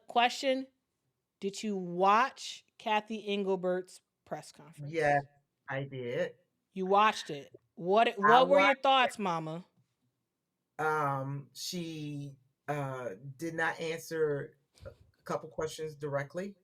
Question: did you watch Cathy Engelbert's press conference? Yes, I did. You watched it. What I what were your watched. thoughts, Mama? She did not answer a couple questions directly.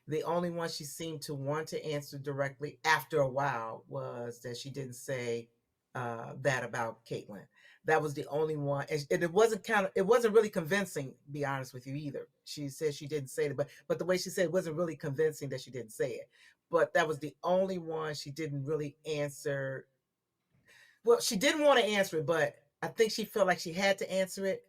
The only one she seemed to want to answer directly after a while was that she didn't say that about Caitlin. That was the only one, and it wasn't it wasn't really convincing. To be honest with you, either. She said she didn't say it, but the way she said it wasn't really convincing that she didn't say it. But that was the only one she didn't really answer. Well, she didn't want to answer it, but I think she felt like she had to answer it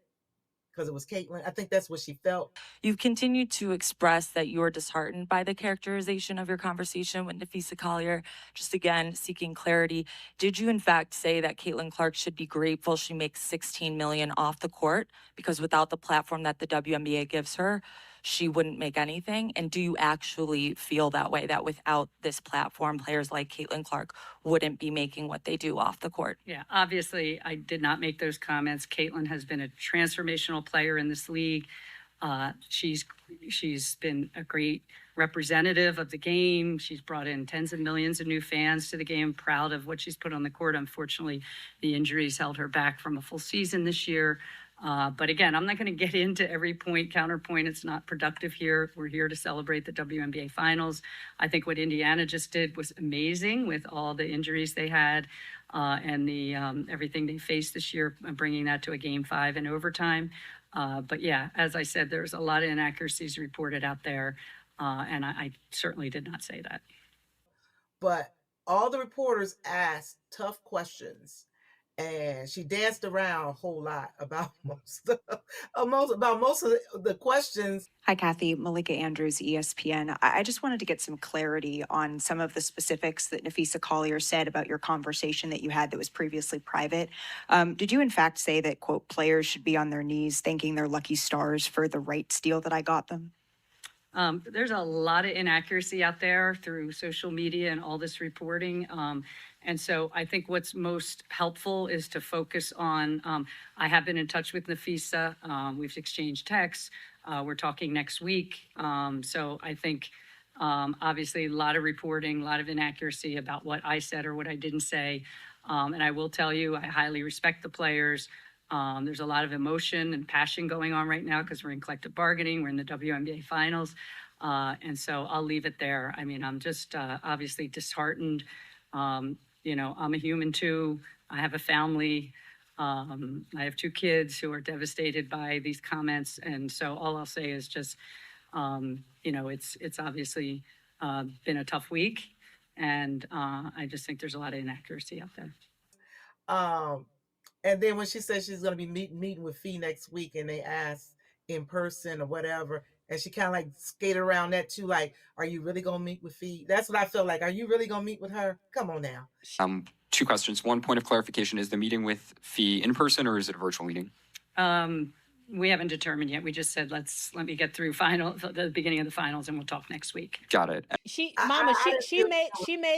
because it was Caitlin. I think that's what she felt. You've continued to express that you are disheartened by the characterization of your conversation with Napheesa Collier. Just again, seeking clarity. Did you in fact say that Caitlin Clark should be grateful she makes $16 million off the court because without the platform that the WNBA gives her, she wouldn't make anything? And do you actually feel that way, that without this platform, players like Caitlin Clark wouldn't be making what they do off the court? Yeah, obviously, I did not make those comments. Caitlin has been a transformational player in this league. She's been a great representative of the game. She's brought in tens of millions of new fans to the game. Proud of what she's put on the court. Unfortunately, the injuries held her back from a full season this year. But again, I'm not going to get into every point, counterpoint. It's not productive here. We're here to celebrate the WNBA Finals. I think what Indiana just did was amazing with all the injuries they had and the everything they faced this year, bringing that to a Game 5 in overtime. But yeah, as I said, there's a lot of inaccuracies reported out there, and I certainly did not say that. But all the reporters asked tough questions, and she danced around a whole lot about most of the questions. Hi, Kathy. Malika Andrews, ESPN. I just wanted to get some clarity on some of the specifics that Napheesa Collier said about your conversation that you had that was previously private. Did you, in fact, say that, quote, players should be on their knees thanking their lucky stars for the rights deal that I got them? There's a lot of inaccuracy out there through social media and all this reporting. And so I think what's most helpful is to focus on, I have been in touch with Napheesa. We've exchanged texts. We're talking next week. So I think obviously a lot of reporting, a lot of inaccuracy about what I said or what I didn't say. And I will tell you, I highly respect the players. There's a lot of emotion and passion going on right now because we're in collective bargaining. We're in the WNBA Finals. And so I'll leave it there. I mean, I'm just obviously disheartened. You know, I'm a human too. I have a family. I have 2 kids who are devastated by these comments. And so all I'll say is just, you know, it's obviously been a tough week. And I just think there's a lot of inaccuracy out there. And then when she said she's going to be meeting with Fee next week, and they asked in person or whatever, and she kind of like skated around that too, like, are you really going to meet with Fee? That's what I felt like. Are you really going to meet with her? Come on now. 2 questions. One point of clarification: is the meeting with Fee in person or is it a virtual meeting? We haven't determined yet. We just said let me get through the beginning of the finals, and we'll talk next week. Got it. She made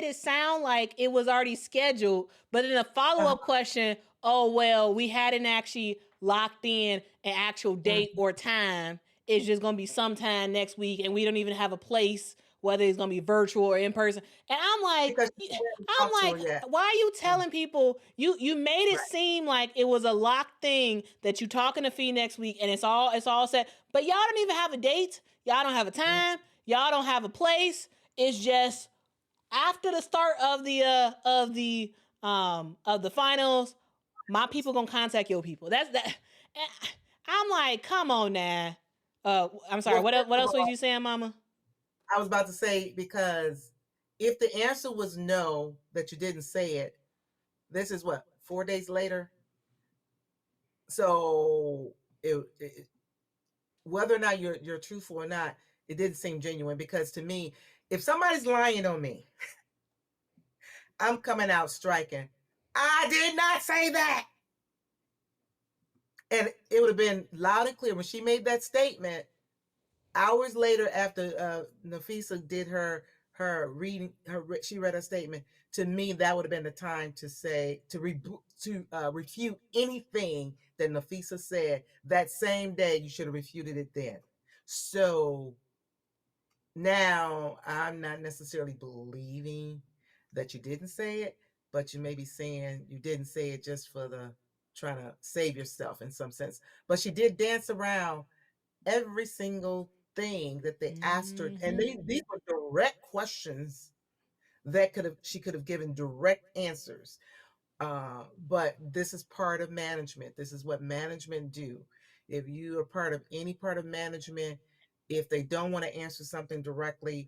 it sound like it was already scheduled, but in a follow-up question, oh well, we hadn't actually locked in an actual date or time. It's just gonna be sometime next week, and we don't even have a place, whether it's gonna be virtual or in person. And I'm like, why are you telling people you made it seem like it was a locked thing that you talking to Fee next week and it's all set, but y'all don't even have a date, y'all don't have a time, y'all don't have a place. It's just after the start of the finals, my people gonna contact your people. That's that. I'm like, come on now. I'm sorry. What else was you saying, Mama? I was about to say, because if the answer was no, that you didn't say it, this is what, 4 days later. So whether or not you're truthful or not, it didn't seem genuine, because to me, if somebody's lying on me, I'm coming out striking. I did not say that. And it would have been loud and clear when she made that statement. Hours later, after Napheesa did her reading, she read her statement. To me, that would have been the time to say to refute anything that Napheesa said that same day. You should have refuted it then. So now I'm not necessarily believing that you didn't say it, but you may be saying you didn't say it just for the trying to save yourself in some sense. But she did dance around every single thing that they asked her, and these were direct questions that she could have given direct answers. But this is part of management. This is what management do. If you are part of any part of management, if they don't want to answer something directly,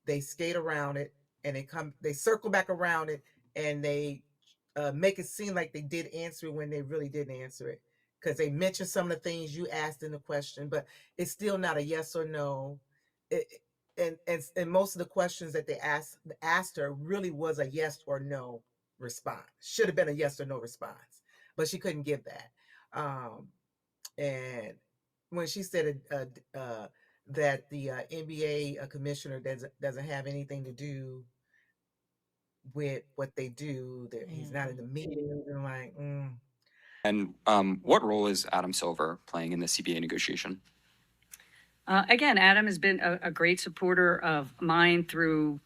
they skate around it and they circle back around it and they make it seem like they did answer it when they really didn't answer it because they mentioned some of the things you asked in the question, but it's still not a yes or no. It, and most of the questions that they asked her really was a yes or no response. Should have been a yes or no response, but she couldn't give that. And when she said that the NBA commissioner doesn't have anything to do with what they do, that he's not in the meetings, and like, And what role is Adam Silver playing in the CBA negotiation? Again, Adam has been a great supporter of mine through,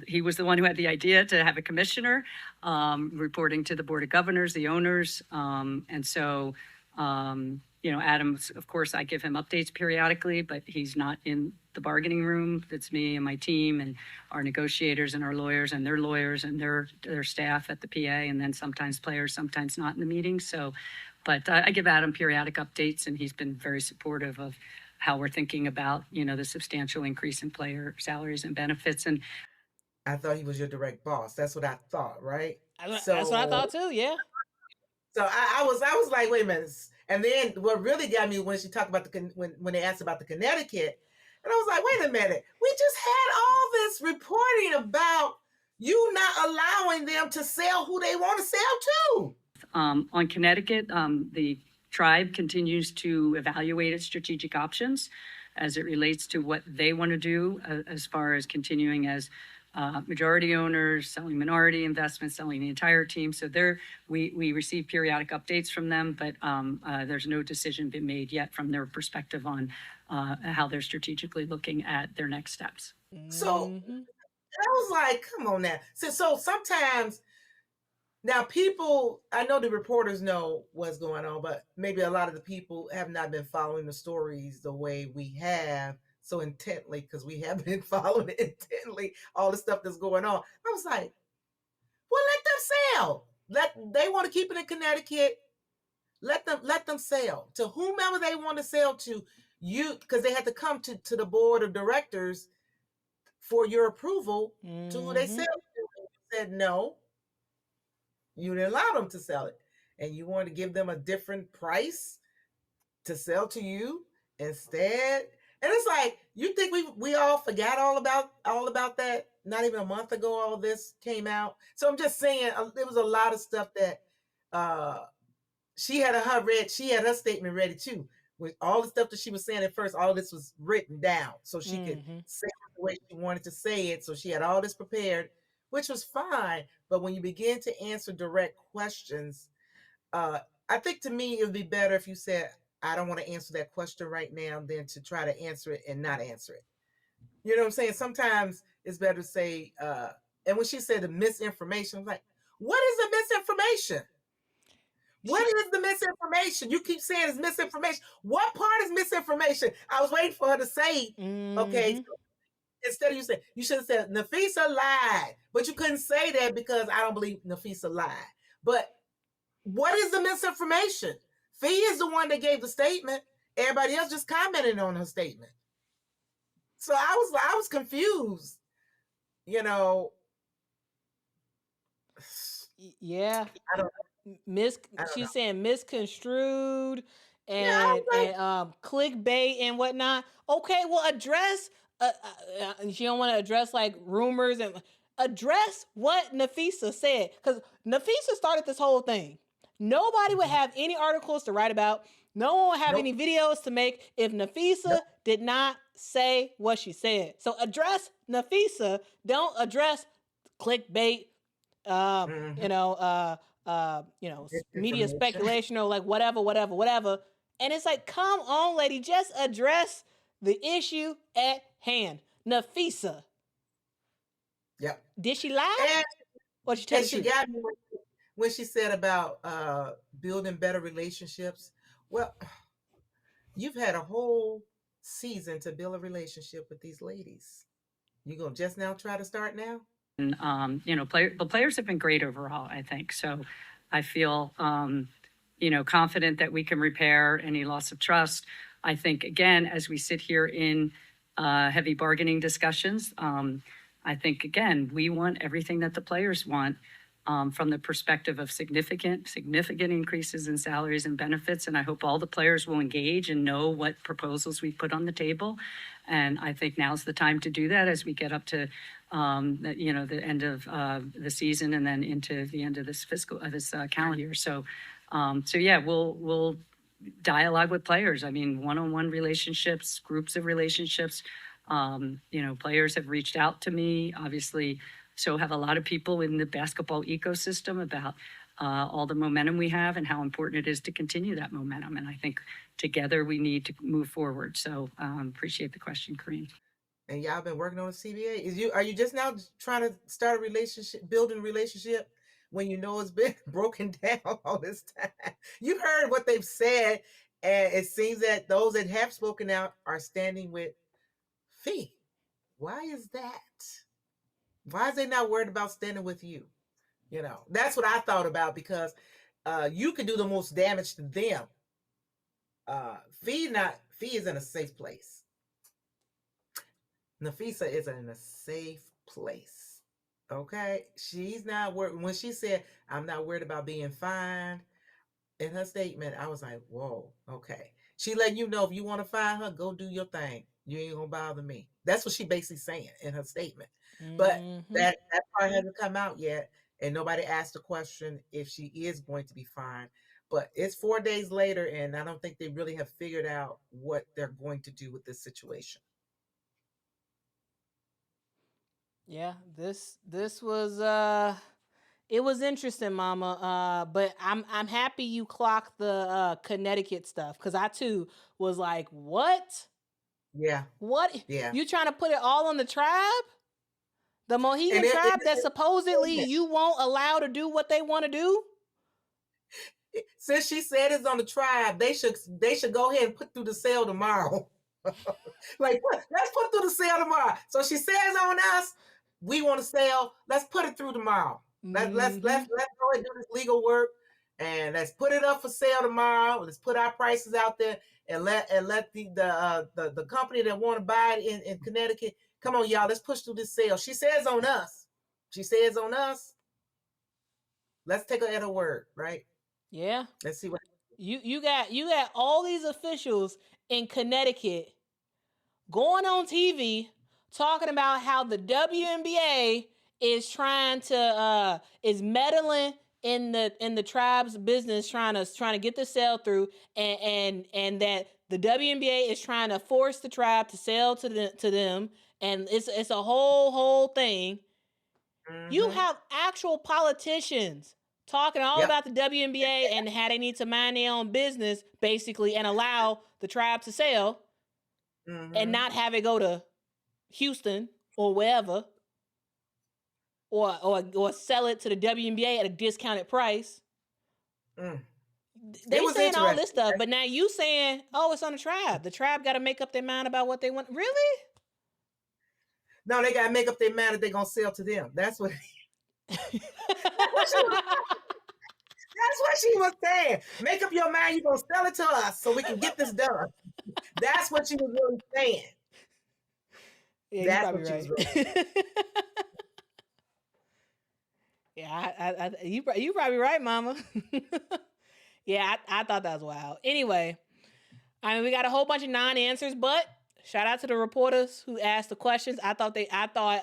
he was the one who had the idea to have a commissioner reporting to the Board of Governors, the owners. And so, Adam, of course, I give him updates periodically, but he's not in the bargaining room. It's me and my team and our negotiators and our lawyers and their lawyers and their staff at the PA, and then sometimes players, sometimes not in the meetings. So, but I give Adam periodic updates, and he's been very supportive of how we're thinking about, the substantial increase in player salaries and benefits. And I thought he was your direct boss. That's what I thought, right? That's what I thought too. Yeah. So I was like, wait a minute. And then what really got me when she talked about when they asked about the Connecticut, and I was like, wait a minute, we just had all this reporting about you not allowing them to sell who they want to sell to. On Connecticut, the tribe continues to evaluate its strategic options as it relates to what they want to do as far as continuing as majority owners, selling minority investments, selling the entire team. So we receive periodic updates from them, but there's no decision been made yet from their perspective on how they're strategically looking at their next steps. So I was like, come on now. So sometimes now I know the reporters know what's going on, but maybe a lot of the people have not been following the stories the way we have so intently, because we have been following it intently, all the stuff that's going on. I was like, well, let them sell. They want to keep it in Connecticut. Let them sell to whomever they want to sell to. Because they had to come to the board of directors for your approval to who they sell to. And you said no. You didn't allow them to sell it, and you wanted to give them a different price to sell to you instead. And it's like, you think we all forgot all about that? Not even a month ago, all this came out. So I'm just saying, there was a lot of stuff that she had her statement ready too. With all the stuff that she was saying at first, all this was written down so she could say it the way she wanted to say it. So she had all this prepared, which was fine. But when you begin to answer direct questions, I think to me it would be better if you said, I don't want to answer that question right now, than to try to answer it and not answer it. You know what I'm saying? Sometimes it's better to say, and when she said the misinformation, I'm like, what is the misinformation? What is the misinformation? You keep saying it's misinformation. What part is misinformation? I was waiting for her to say, okay, so instead of you should have said Napheesa lied, but you couldn't say that because I don't believe Napheesa lied. But what is the misinformation? Fee is the one that gave the statement. Everybody else just commented on her statement. So I was confused. Yeah. I don't She's know. saying misconstrued Yeah, and clickbait and whatnot. Okay, well, address. She don't want to address like rumors and address what Napheesa said, because Napheesa started this whole thing. Nobody would have any articles to write about. No one would have any videos to make if Napheesa did not say what she said. So address Napheesa. Don't address clickbait. Media speculation or like whatever. And it's like, come on, lady, just address the issue at hand. Napheesa, Yep. did she lie? Or did she tell And the she truth? got me when she said about building better relationships. Well, you've had a whole season to build a relationship with these ladies. You gonna just now try to start now? And, the players have been great overall, I think. So I feel, confident that we can repair any loss of trust. I think, again, as we sit here in heavy bargaining discussions, I think, again, we want everything that the players want from the perspective of significant increases in salaries and benefits. And I hope all the players will engage and know what proposals we put on the table. And I think now's the time to do that as we get up to the end of the season and then into the end of this calendar year. So yeah, we'll dialogue with players. I mean, one-on-one relationships, groups of relationships. Players have reached out to me, obviously. So have a lot of people in the basketball ecosystem about all the momentum we have and how important it is to continue that momentum. And I think together we need to move forward. So appreciate the question, Corinne. And y'all been working on a CBA. Are you just now trying to start a relationship, building a relationship when you know it's been broken down all this time? You've heard what they've said, and it seems that those that have spoken out are standing with Fee. Why is that? Why is they not worried about standing with you? That's what I thought about, because you could do the most damage to them. Fee is in a safe place. Napheesa is in a safe place. Okay? She's not worried. When she said, I'm not worried about being fined, in her statement, I was like, whoa, okay. She letting you know, if you want to fine her, go do your thing. You ain't gonna bother me. That's what she basically saying in her statement. But that part hasn't come out yet, and nobody asked the question if she is going to be fined. But it's 4 days later, and I don't think they really have figured out what they're going to do with this situation. Yeah, this was it was interesting, Mama. But I'm happy you clocked the Connecticut stuff, because I too was like, what? Yeah. What? Yeah. You trying to put it all on the tribe? The Mohegan And tribe that supposedly you won't allow to do what they want to do? Since she said it's on the tribe, they should go ahead and put through the sale tomorrow. Like, let's put through the sale tomorrow. So she says on us, we want to sell. Let's put it through tomorrow. Let's go ahead and do this legal work, and let's put it up for sale tomorrow. Let's put our prices out there, and let the company that want to buy it in Connecticut, come on, y'all. Let's push through this sale. She says on us. She says on us. Let's take her at her word, right? Yeah. Let's see what you got all these officials in Connecticut going on TV talking about how the WNBA is trying to is meddling in the tribe's business, trying to get the sale through, and that the WNBA is trying to force the tribe to sell to them, and it's a whole thing. You have actual politicians talking all about the WNBA and how they need to mind their own business, basically, and allow the tribe to sell and not have it go to Houston or wherever, or sell it to the WNBA at a discounted price. They saying all this stuff, but now you saying, oh, it's on the tribe. The tribe got to make up their mind about what they want. Really? No, they got to make up their mind that they're going to sell to them. That's what That's what she was saying. Make up your mind, you're going to sell it to us so we can get this done. That's what she was really saying. Yeah, that's what she was really saying. Yeah, you probably right, Mama. Yeah, I thought that was wild. Anyway, I mean, we got a whole bunch of non-answers, but shout out to the reporters who asked the questions. I thought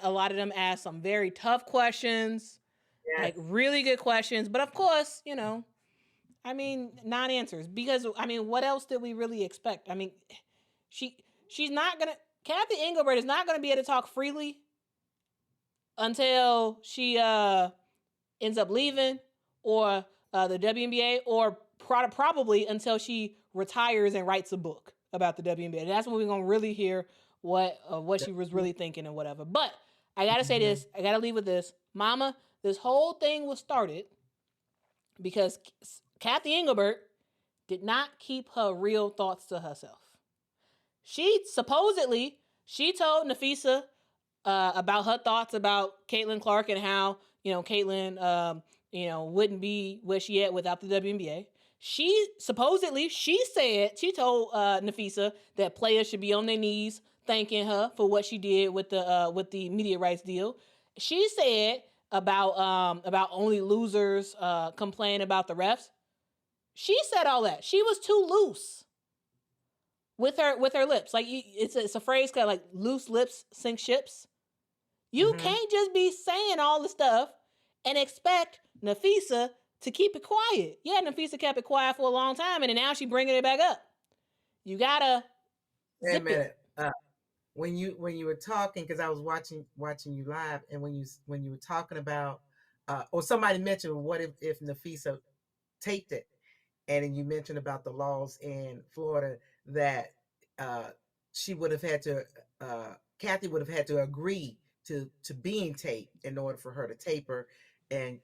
a lot of them asked some very tough questions. Yes. Like really good questions. But of course, I mean, non-answers, because I mean, what else did we really expect? I mean, Cathy Engelbert is not gonna be able to talk freely until she ends up leaving, or the WNBA, or probably until she retires and writes a book about the WNBA. That's when we're gonna really hear what she was really thinking and whatever. But I gotta say this. I gotta leave with this, Mama. This whole thing was started because Cathy Engelbert did not keep her real thoughts to herself. She supposedly told Napheesa about her thoughts about Caitlin Clark and how Caitlin wouldn't be where she at without the WNBA. She supposedly she told Napheesa that players should be on their knees thanking her for what she did with the media rights deal. She said about only losers complain about the refs. She said all that. She was too loose with her lips. Like it's a phrase called like loose lips sink ships. You can't just be saying all the stuff and expect Napheesa to keep it quiet. Yeah, Napheesa kept it quiet for a long time, and then now she's bringing it back up. You gotta Wait a zip minute. it. When you were talking, because I was watching you live, and when you were talking about, or somebody mentioned, what if Napheesa taped it, and then you mentioned about the laws in Florida that she would have had to, Cathy would have had to agree to being taped in order for her to tape her, and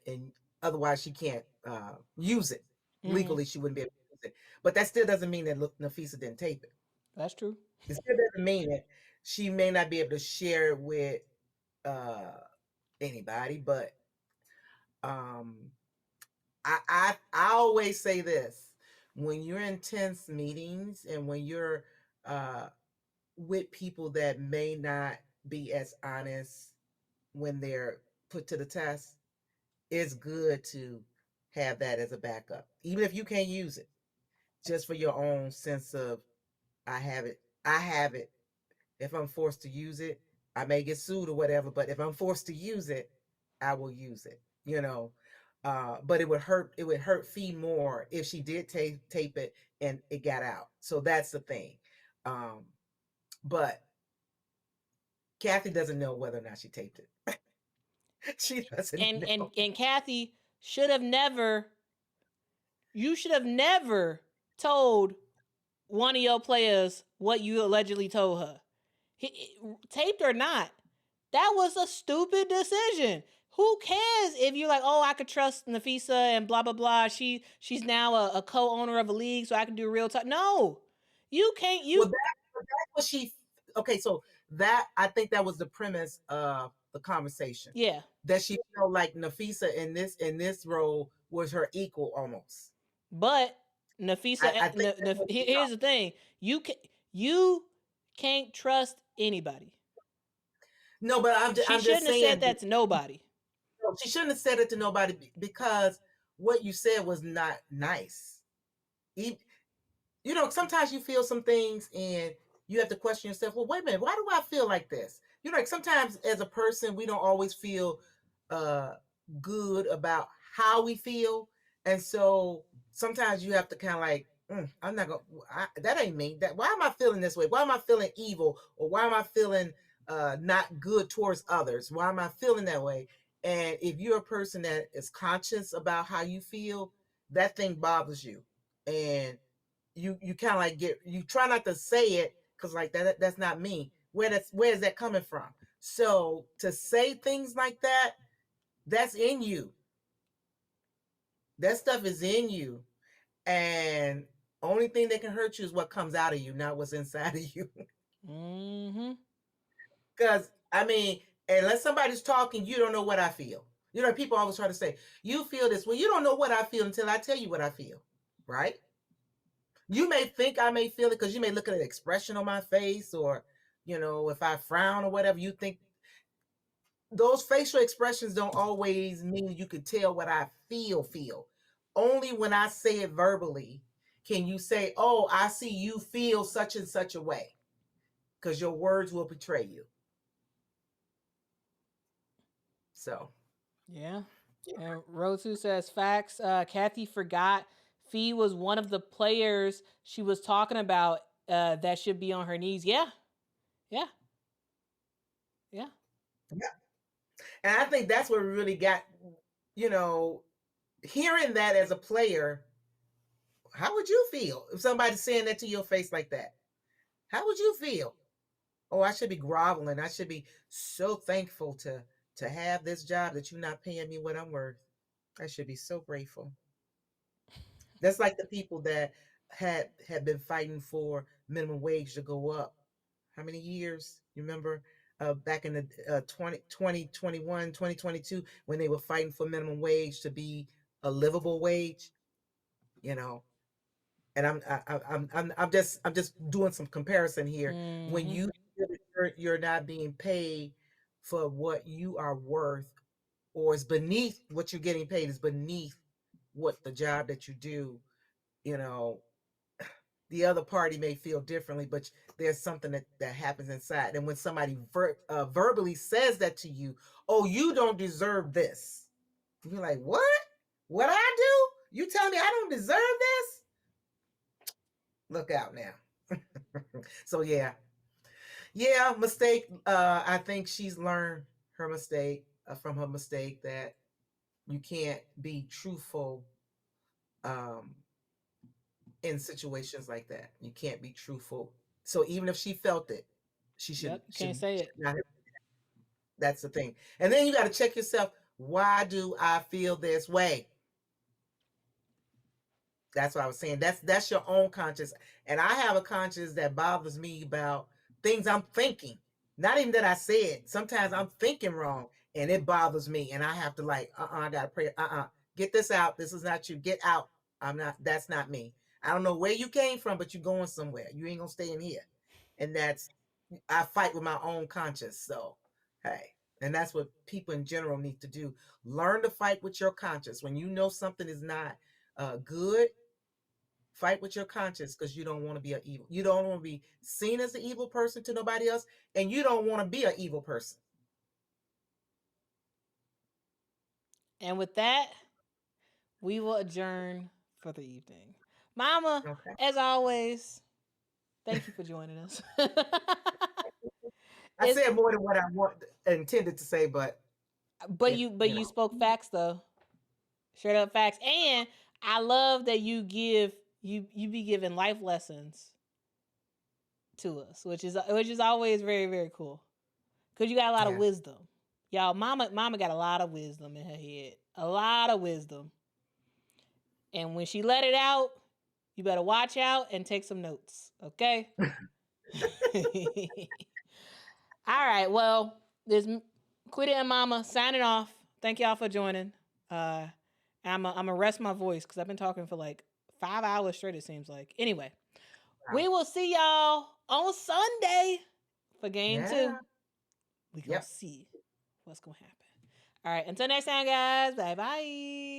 otherwise she can't use it legally. She wouldn't be able to use it. But that still doesn't mean that Napheesa didn't tape it. That's true. It still doesn't mean that she may not be able to share it with anybody. But I always say this: when you're in tense meetings and when you're with people that may not be as honest when they're put to the test, it's good to have that as a backup, even if you can't use it, just for your own sense of I have it. If I'm forced to use it, I may get sued or whatever, but if I'm forced to use it, I will use it, but it would hurt Fee more if she did tape it and it got out. So that's the thing. But Cathy doesn't know whether or not she taped it. She doesn't know. And Cathy should have never. You should have never told one of your players what you allegedly told her. Taped or not, that was a stupid decision. Who cares if you're like, oh, I could trust Napheesa and blah blah blah. She's now a co-owner of a league, so I can do real talk. No, you can't. Well, that's what she. Okay, so that I think that was the premise of the conversation. Yeah, that she felt like Napheesa in this role was her equal almost. But Napheesa, here's the thing: you can't trust anybody. No, but I'm just saying. She shouldn't have said that to nobody. No, she shouldn't have said it to nobody because what you said was not nice. Sometimes you feel some things and you have to question yourself. Well, wait a minute, why do I feel like this? Like sometimes as a person, we don't always feel good about how we feel, and so sometimes you have to kind of like, I'm not gonna. That ain't me. Why am I feeling this way? Why am I feeling evil? Or why am I feeling not good towards others? Why am I feeling that way? And if you're a person that is conscious about how you feel, that thing bothers you, and you kind of like you try not to say it because like that's not me. Where is that coming from? So to say things like that, that's in you. That stuff is in you, and only thing that can hurt you is what comes out of you, not what's inside of you. Because I mean, unless somebody's talking, you don't know what I feel. People always try to say, you feel this. Well, you don't know what I feel until I tell you what I feel, right? You may think I may feel it because you may look at an expression on my face, or if I frown or whatever, you think those facial expressions don't always mean you can tell what I feel. Only when I say it verbally can you say, oh, I see you feel such and such a way, because your words will betray you. So yeah. And Rosu says facts. Cathy forgot Fee was one of the players she was talking about that should be on her knees. Yeah. And I think that's what really got, hearing that as a player, How would you feel if somebody's saying that to your face like that? How would you feel? Oh, I should be groveling. I should be so thankful to have this job that you're not paying me what I'm worth. I should be so grateful. That's like the people that had been fighting for minimum wage to go up. How many years? You remember back in the 2021, 2022, when they were fighting for minimum wage to be a livable wage, you know. And I'm just doing some comparison here. When Mm-hmm. you feel that you're not being paid for what you are worth, or is beneath what you're getting paid, is beneath what the job that you do, you know, the other party may feel differently, but there's something that happens inside. And when somebody verbally says that to you, oh, you don't deserve this. You're like, what? What I do? You tell me I don't deserve this? Look out now. So yeah, mistake. I think she's learned her mistake from her mistake, that you can't be truthful um, in situations like that. You can't be truthful. So even if she felt it, she should Yep. You can't say it. not. That's the thing. And then you got to check yourself. Why do I feel this way? That's what I was saying. That's your own conscience. And I have a conscience that bothers me about things I'm thinking. Not even that I said. Sometimes I'm thinking wrong and it bothers me. And I have to like, I gotta pray. Get this out. This is not you. Get out. That's not me. I don't know where you came from, but you're going somewhere. You ain't gonna stay in here. And I fight with my own conscience. So hey. And that's what people in general need to do. Learn to fight with your conscience. When you know something is not good, fight with your conscience, because you don't want to be you don't want to be seen as an evil person to nobody else, and you don't want to be an evil person. And with that, we will adjourn for the evening. Mama, Okay. as always, thank you for joining us. I said more than what I intended to say, but but you spoke facts though. Straight up facts. And I love that you be giving life lessons to us, which is always very, very cool. Cause you got a lot of yeah. wisdom. Y'all, mama got a lot of wisdom in her head. A lot of wisdom. And when she let it out, you better watch out and take some notes. Okay? All right. Well, there's Quita and Mama signing off. Thank y'all for joining. I'm gonna rest my voice because I've been talking for like 5 hours straight. It seems like. Anyway, we will see y'all on Sunday for game 2. Yeah. We gonna Yep. see what's gonna happen. All right. Until next time, guys. Bye bye.